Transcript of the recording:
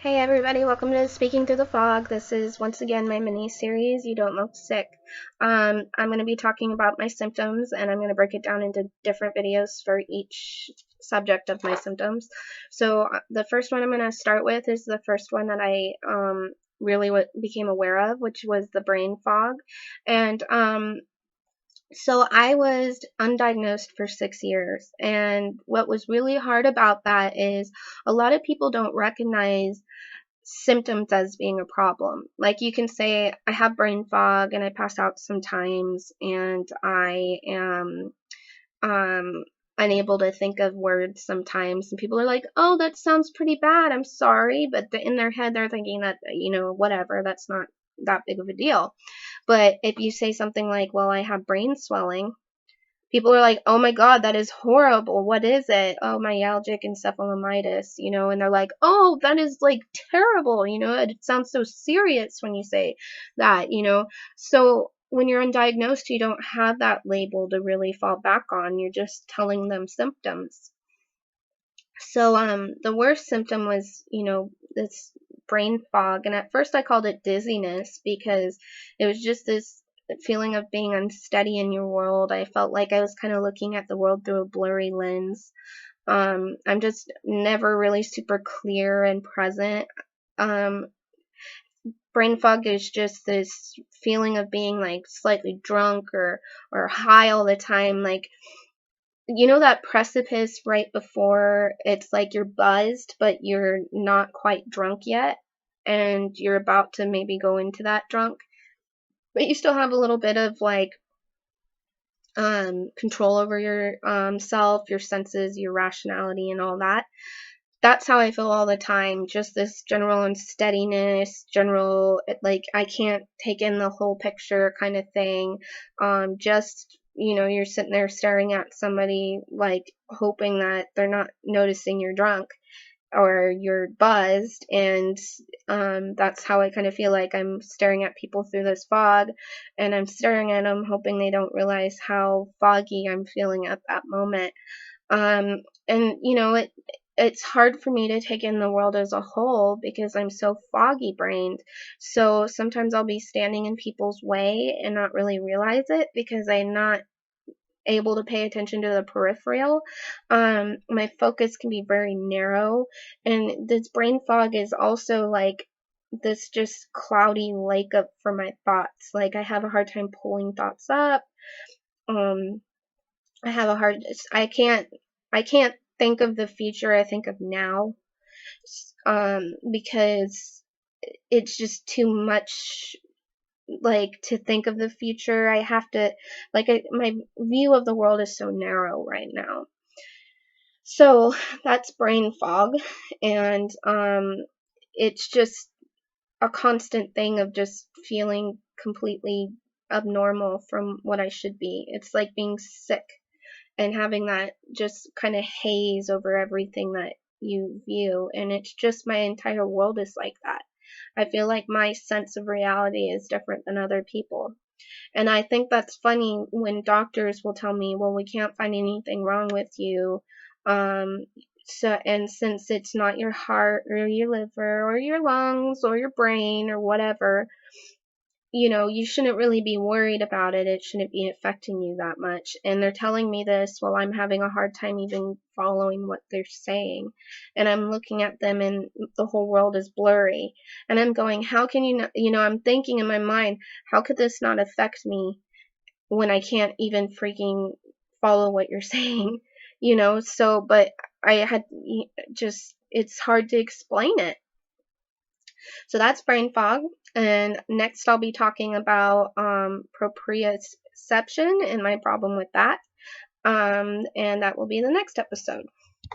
Hey everybody, welcome to Speaking Through the Fog. This is once again my mini series, You Don't Look Sick. I'm going to be talking about my symptoms and I'm going to break it down into different videos for each subject of my symptoms. So the first one I'm going to start with is the first one that I really became aware of, which was the brain fog. And so I was undiagnosed for 6 years, and what was really hard about that is a lot of people don't recognize symptoms as being a problem. Like you can say, I have brain fog and I pass out sometimes and I am unable to think of words sometimes, and people are like, oh, that sounds pretty bad, I'm sorry, but in their head they're thinking that, whatever, that's not that big of a deal. But if you say something like, well, I have brain swelling, people are like, oh my god, that is horrible. What is it? Oh, myalgic encephalomyelitis, and they're like, oh, that is like terrible, it sounds so serious when you say that. So when you're undiagnosed, you don't have that label to really fall back on. You're just telling them symptoms. So the worst symptom was, this brain fog, and at first I called it dizziness because it was just this feeling of being unsteady in your world. I felt like I was kind of looking at the world through a blurry lens. I'm just never really super clear and present. Um, Brain fog is just this feeling of being like slightly drunk or high all the time, like that precipice right before it's like you're buzzed, but you're not quite drunk yet, and you're about to maybe go into that drunk, but you still have a little bit of like control over your self, your senses, your rationality, and all that. That's how I feel all the time. Just this general unsteadiness, general, like, I can't take in the whole picture kind of thing. Just, you're sitting there staring at somebody, like, hoping that they're not noticing you're drunk or you're buzzed. And that's how I kind of feel like I'm staring at people through this fog, and I'm staring at them hoping they don't realize how foggy I'm feeling at that moment. And it's hard for me to take in the world as a whole because I'm so foggy brained. So sometimes I'll be standing in people's way and not really realize it because I'm not able to pay attention to the peripheral. My focus can be very narrow, and this brain fog is also like this just cloudy lake up for my thoughts. Like, I have a hard time pulling thoughts up. Um, I have a hard, I can't think of the future. I think of now, because it's just too much, like, to think of the future. I have to, like, my view of the world is so narrow right now. So that's brain fog, and it's just a constant thing of just feeling completely abnormal from what I should be. It's like being sick and having that just kind of haze over everything that you view, and it's just my entire world is like that. I feel like my sense of reality is different than other people. And I think that's funny when doctors will tell me, well, we can't find anything wrong with you. Um, and since it's not your heart or your liver or your lungs or your brain or whatever, you shouldn't really be worried about it. It shouldn't be affecting you that much. And they're telling me this while I'm having a hard time even following what they're saying. And I'm looking at them and the whole world is blurry. And I'm going, how can you not, I'm thinking in my mind, how could this not affect me when I can't even freaking follow what you're saying? So, but I had just, it's hard to explain it. So that's brain fog. And next I'll be talking about proprioception and my problem with that. And that will be the next episode.